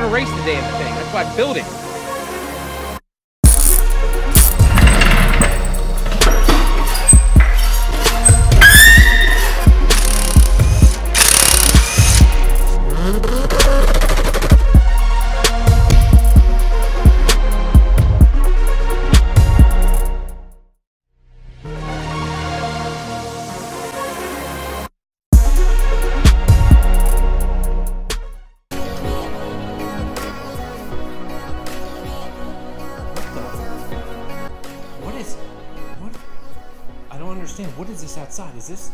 to race the damn thing. That's why I built it. What is this outside? Is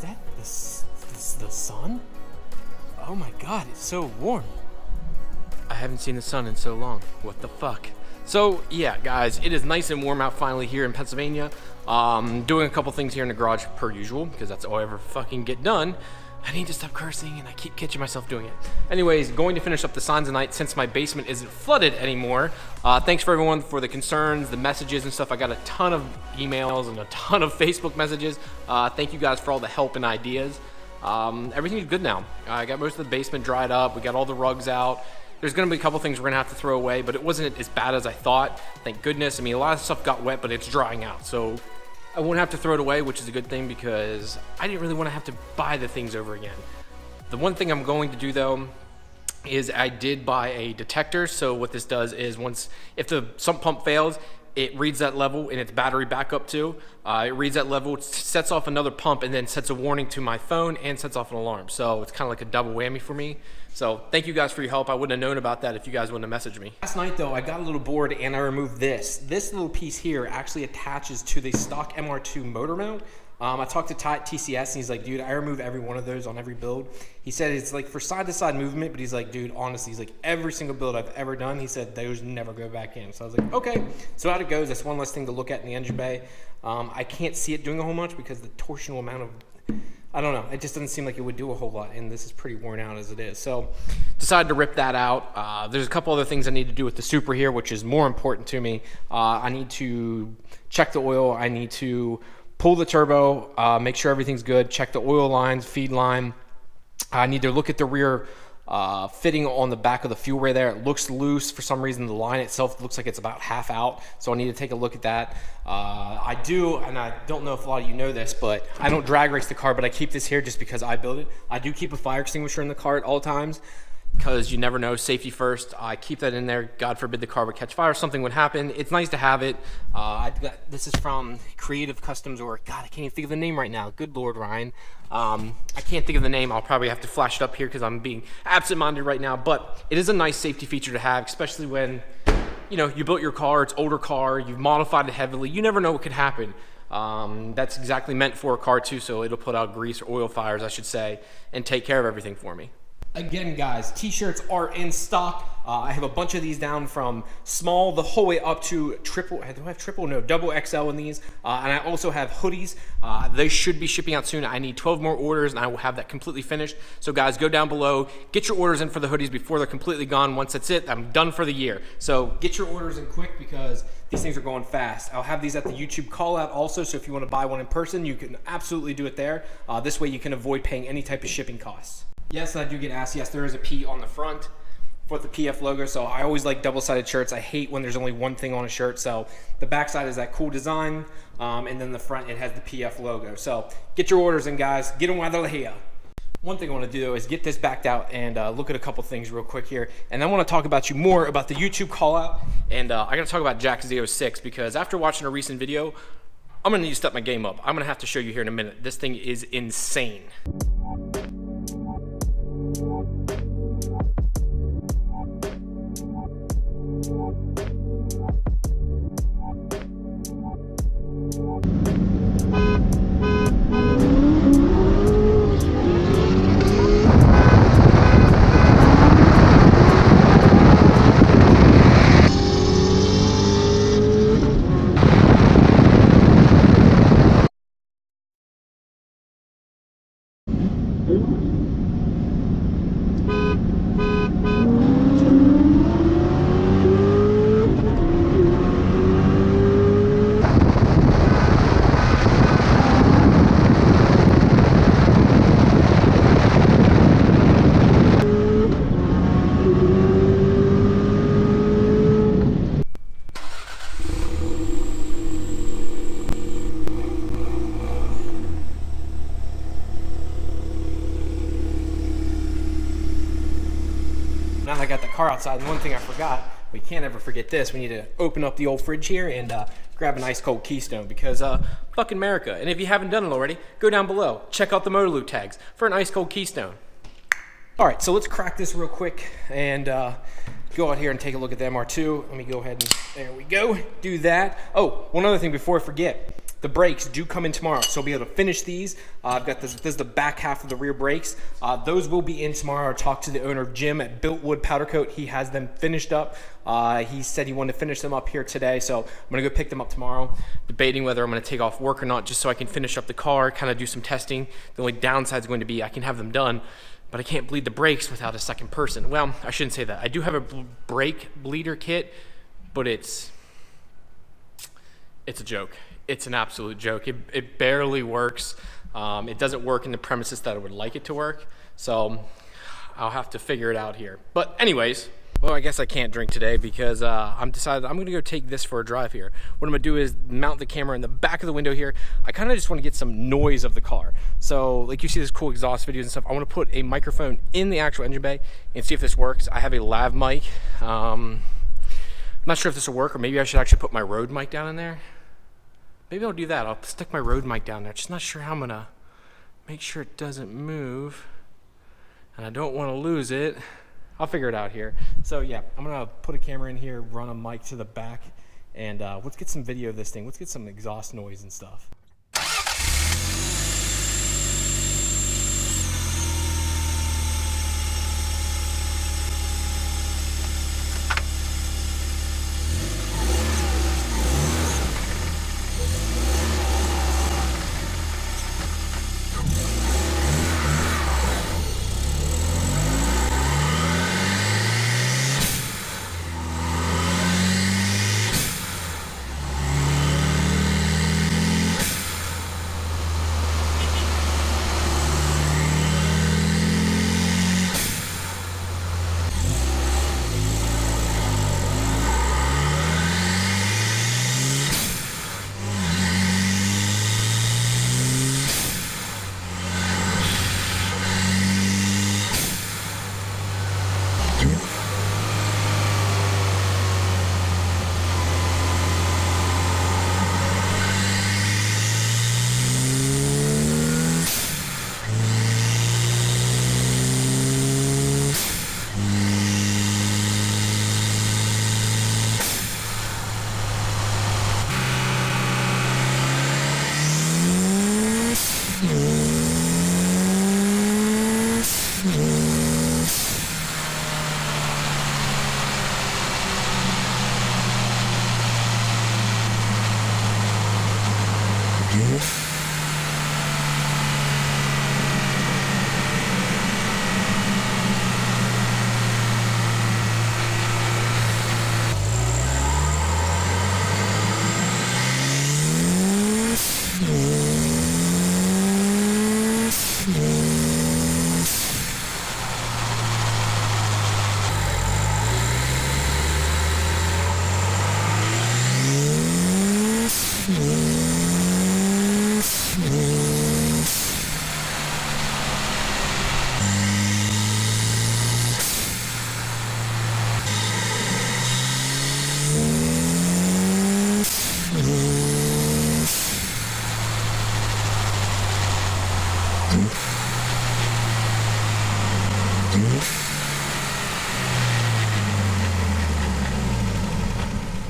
that the sun? Oh my god, it's so warm. I haven't seen the sun in so long. What the fuck? So yeah, guys, it is nice and warm out finally here in Pennsylvania. Doing a couple things here in the garage per usual because that's all I ever fucking get done. I need to stop cursing and I keep catching myself doing it. Anyways, going to finish up the signs tonight since my basement isn't flooded anymore. Thanks for everyone for the concerns, the messages and stuff. I got a ton of emails and a ton of Facebook messages. Thank you guys for all the help and ideas. Everything's good now. I got most of the basement dried up. We got all the rugs out. There's gonna be a couple things we're gonna have to throw away, but it wasn't as bad as I thought. Thank goodness. I mean, a lot of stuff got wet, but it's drying out. So I won't have to throw it away, which is a good thing because I didn't really want to have to buy the things over again. The one thing I'm going to do though is I did buy a detector. So what this does is if the sump pump fails, it reads that level and its battery backup too. It reads that level, sets off another pump and then sets a warning to my phone and sets off an alarm. So it's kind of like a double whammy for me. So thank you guys for your help. I wouldn't have known about that if you guys wouldn't have messaged me. Last night though, I got a little bored and I removed this. This little piece here actually attaches to the stock MR2 motor mount. I talked to TCS and he's like, dude, I remove every one of those on every build. He said it's like for side to side movement, but he's like, dude, honestly, he's like every single build I've ever done, he said those never go back in. So I was like, okay. So how it goes, that's one less thing to look at in the engine bay. I can't see it doing a whole much because the torsional amount of, I don't know, it just doesn't seem like it would do a whole lot, and this is pretty worn out as it is. So decided to rip that out. There's a couple other things I need to do with the Super here, which is more important to me. I need to check the oil. I need to pull the turbo, make sure everything's good, check the oil lines, feed line. I need to look at the rear fitting on the back of the fuel ray there. It looks loose for some reason. The line itself looks like it's about half out, so I need to take a look at that. I do, and I don't know if a lot of you know this, but I don't drag race the car, but I keep this here just because I built it. I do keep a fire extinguisher in the car at all times because you never know, safety first. I keep that in there. God forbid the car would catch fire, something would happen. It's nice to have it. This is from Creative Customs, or God, I can't even think of the name right now. Good Lord, Ryan. I can't think of the name. I'll probably have to flash it up here because I'm being absent-minded right now, but it is a nice safety feature to have, especially when, you know, you built your car, it's an older car, you've modified it heavily, you never know what could happen. That's exactly meant for a car too, so it'll put out grease or oil fires, I should say, and take care of everything for me. Again, guys, t-shirts are in stock. I have a bunch of these down from small the whole way up to triple. Do I have triple? No, double XL in these. And I also have hoodies. They should be shipping out soon. I need 12 more orders and I will have that completely finished. So guys, go down below, get your orders in for the hoodies before they're completely gone. Once that's it, I'm done for the year. So get your orders in quick because these things are going fast. I'll have these at the YouTube call out also. So if you want to buy one in person, you can absolutely do it there. This way you can avoid paying any type of shipping costs. Yes, I do get asked. Yes, there is a P on the front for the PF logo. So I always like double-sided shirts. I hate when there's only one thing on a shirt. So the back side is that cool design, and then the front, it has the PF logo. So get your orders in, guys. Get them while they're here. One thing I want to do though is get this backed out and look at a couple things real quick here. And I want to talk about you more about the YouTube call out. And I got to talk about Jack Z06 because after watching a recent video, I'm going to need to step my game up. I'm going to have to show you here in a minute. This thing is insane. Now that I got the car outside, and one thing I forgot, we can't ever forget this. We need to open up the old fridge here and grab an ice cold Keystone because fucking America. And if you haven't done it already, go down below. Check out the Motor Loop tags for an ice cold Keystone. All right, so let's crack this real quick and go out here and take a look at the MR2. Let me go ahead and, there we go, do that. Oh, one other thing before I forget. The brakes do come in tomorrow, so I'll be able to finish these. I've got this is the back half of the rear brakes. Those will be in tomorrow. I talked to the owner, Jim, at Biltwood Powder Coat. He has them finished up. He said he wanted to finish them up here today, so I'm gonna go pick them up tomorrow. Debating whether I'm gonna take off work or not, just so I can finish up the car, kind of do some testing. The only downside is going to be I can have them done, but I can't bleed the brakes without a second person. Well, I shouldn't say that. I do have a brake bleeder kit, but it's a joke. It's an absolute joke. It barely works. It doesn't work in the premises that I would like it to work. So I'll have to figure it out here. But anyways, well, I guess I can't drink today because I'm decided I'm gonna go take this for a drive here. What I'm gonna do is mount the camera in the back of the window here. I kind of just want to get some noise of the car. So like you see this cool exhaust videos and stuff, I want to put a microphone in the actual engine bay and see if this works. I have a lav mic. I'm not sure if this will work, or maybe I should actually put my Rode mic down in there. Maybe I'll do that. I'll stick my Rode mic down there. Just not sure how I'm gonna make sure it doesn't move. And I don't want to lose it. I'll figure it out here. So yeah, I'm gonna put a camera in here, run a mic to the back, and let's get some video of this thing. Let's get some exhaust noise and stuff.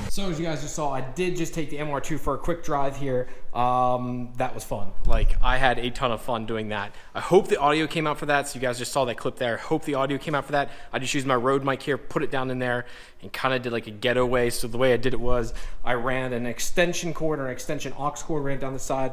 So as you guys just saw, I did just take the MR2 for a quick drive here. That was fun. Like, I had a ton of fun doing that. I hope the audio came out for that. So you guys just saw that clip there. I hope the audio came out for that. I just used my Rode mic here, put it down in there, and kind of did like a getaway. So the way I did it was I ran an extension cord or an extension aux cord, ran down the side,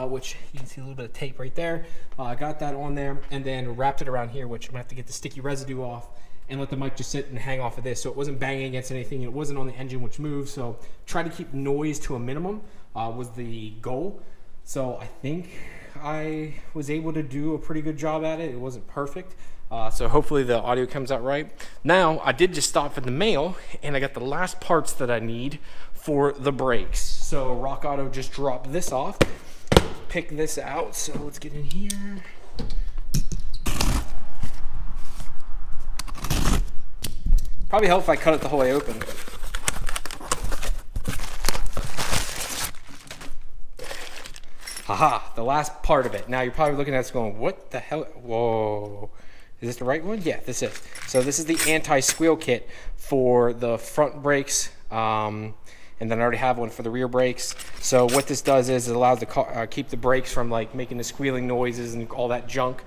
which you can see a little bit of tape right there. I got that on there and then wrapped it around here, which I'm gonna have to get the sticky residue off and let the mic just sit and hang off of this, so it wasn't banging against anything. It wasn't on the engine, which moved. So try to keep noise to a minimum was the goal. So I think I was able to do a pretty good job at it. It wasn't perfect, so hopefully the audio comes out right. Now I did just stop in the mail, and I got the last parts that I need for the brakes. So Rock Auto just dropped this off. Pick this out. So let's get in here. Probably help if I cut it the whole way open. Haha, the last part of it. Now you're probably looking at this going, what the hell? Whoa. Is this the right one? Yeah, this is. So this is the anti-squeal kit for the front brakes. And then I already have one for the rear brakes. So what this does is it allows the car, keep the brakes from like making the squealing noises and all that junk.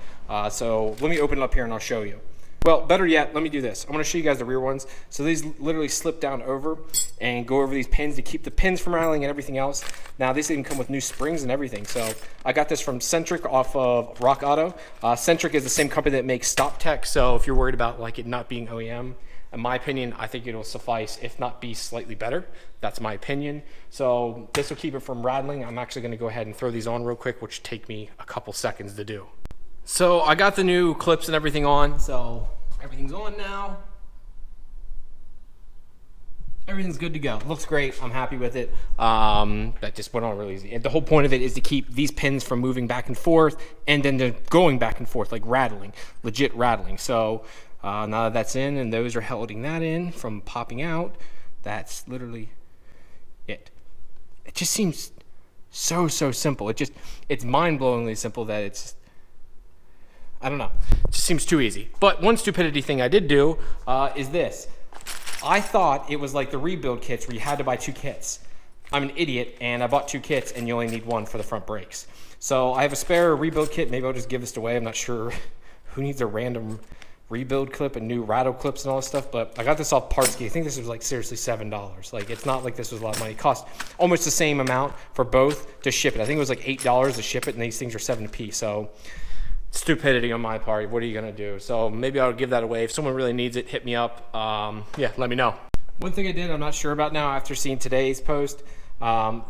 So let me open it up here and I'll show you. Well, better yet, let me do this. I'm gonna show you guys the rear ones. So these literally slip down over and go over these pins to keep the pins from rattling and everything else. Now these even come with new springs and everything. So I got this from Centric off of Rock Auto. Centric is the same company that makes Stop Tech. So if you're worried about like it not being OEM, in my opinion, I think it'll suffice, if not be slightly better. That's my opinion. So this will keep it from rattling. I'm actually gonna go ahead and throw these on real quick, which take me a couple seconds to do. So I got the new clips and everything on, so everything's on now. Everything's good to go. Looks great. I'm happy with it. That just went on really easy. And the whole point of it is to keep these pins from moving back and forth, and then they're going back and forth, like rattling, legit rattling. So now that that's in and those are holding that in from popping out, that's literally it. It just seems so simple. It's mind-blowingly simple that it's, I don't know, it just seems too easy. But one stupidity thing I did do is this. I thought it was like the rebuild kits where you had to buy 2 kits. I'm an idiot and I bought 2 kits and you only need 1 for the front brakes. So I have a spare rebuild kit. Maybe I'll just give this away. I'm not sure who needs a random rebuild clip and new rattle clips and all this stuff, but I got this off Partsky. I think this was like seriously $7. Like, it's not like this was a lot of money. It cost almost the same amount for both to ship it. I think it was like $8 to ship it, and these things are 7 a piece. So stupidity on my part. What are you gonna do? So maybe I'll give that away. If someone really needs it, hit me up. Yeah, let me know. One thing I did, I'm not sure about now after seeing today's post.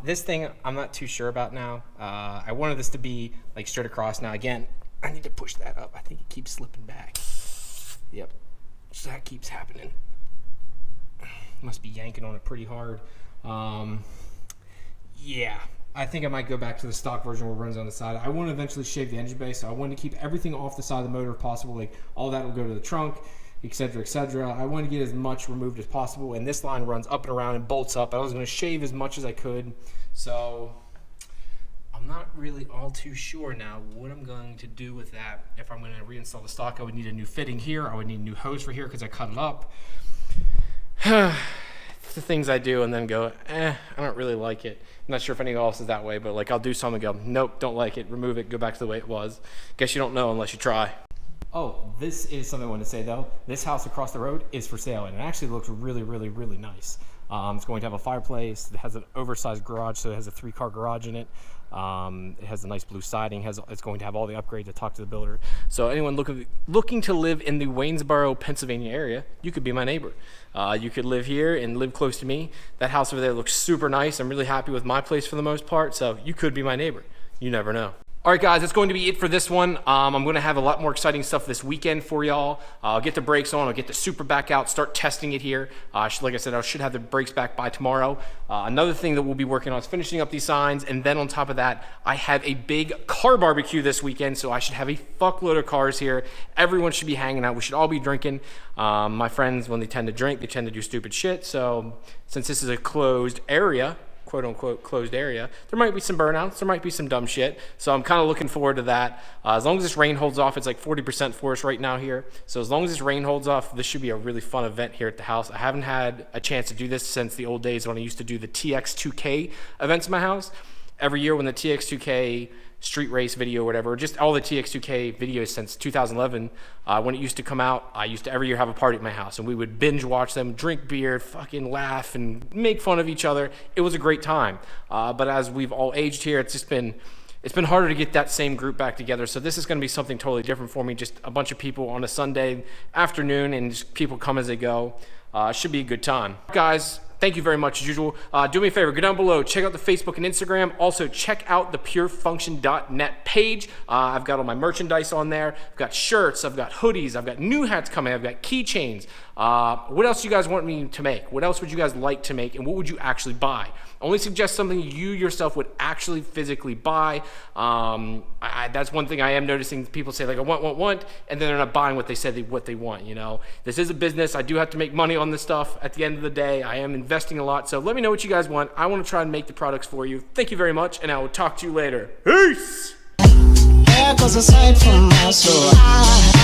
This thing I'm not too sure about now. I wanted this to be like straight across. Now again, I need to push that up. I think it keeps slipping back. Yep, so that keeps happening. Must be yanking on it pretty hard. Yeah, I think I might go back to the stock version where it runs on the side. I want to eventually shave the engine bay, so I want to keep everything off the side of the motor if possible. Like all that will go to the trunk, etc., etc. I want to get as much removed as possible, and this line runs up and around and bolts up. I was going to shave as much as I could, so I'm not really all too sure now what I'm going to do with that. If I'm going to reinstall the stock, I would need a new fitting here. I would need a new hose for here because I cut it up. It's the things I do and then go, I don't really like it. I'm not sure if anyone else is that way, but like I'll do something and go, nope, don't like it, remove it, go back to the way it was. Guess you don't know unless you try. Oh, this is something I want to say though. This house across the road is for sale, and it actually looks really, really, really nice. It's going to have a fireplace. It has an oversized garage, so it has a 3-car garage in it. It has a nice blue siding. It's going to have all the upgrades. I talked to the builder. So anyone looking to live in the Waynesboro, Pennsylvania area, you could be my neighbor. You could live here and live close to me. That house over there looks super nice. I'm really happy with my place for the most part, so you could be my neighbor. You never know. All right, guys, that's going to be it for this one. I'm going to have a lot more exciting stuff this weekend for y'all. I'll get the brakes on. I'll get the Super back out, start testing it here. Like I said, I should have the brakes back by tomorrow. Another thing that we'll be working on is finishing up these signs. And then on top of that, I have a big car barbecue this weekend, so I should have a fuckload of cars here. Everyone should be hanging out. We should all be drinking. My friends, when they tend to drink, they tend to do stupid shit. So since this is a closed area, quote unquote closed area, there might be some burnouts, there might be some dumb shit, so I'm kind of looking forward to that. As long as this rain holds off, it's like 40% for us right now here, so as long as this rain holds off, this should be a really fun event here at the house. I haven't had a chance to do this since the old days when I used to do the TX2K events in my house. Every year when the TX2K street race video or whatever, just all the TX2K videos since 2011, when it used to come out, I used to every year have a party at my house, and we would binge watch them, drink beer, fucking laugh, and make fun of each other. It was a great time. But as we've all aged here, it's been harder to get that same group back together. So this is going to be something totally different for me. Just a bunch of people on a Sunday afternoon, and just people come as they go. Should be a good time. Guys, thank you very much as usual. Do me a favor, go down below, check out the Facebook and Instagram. Also check out the purefunction.net page. I've got all my merchandise on there. I've got shirts, I've got hoodies, I've got new hats coming, I've got keychains. What else do you guys want me to make? What else would you guys like to make, and what would you actually buy? Only suggest something you yourself would actually physically buy. That's one thing I am noticing. People say, like, I want, and then they're not buying what they said what they want, you know? This is a business. I do have to make money on this stuff. At the end of the day, I am investing a lot. So let me know what you guys want. I want to try and make the products for you. Thank you very much, and I will talk to you later. Peace! There goes a sight from my soul.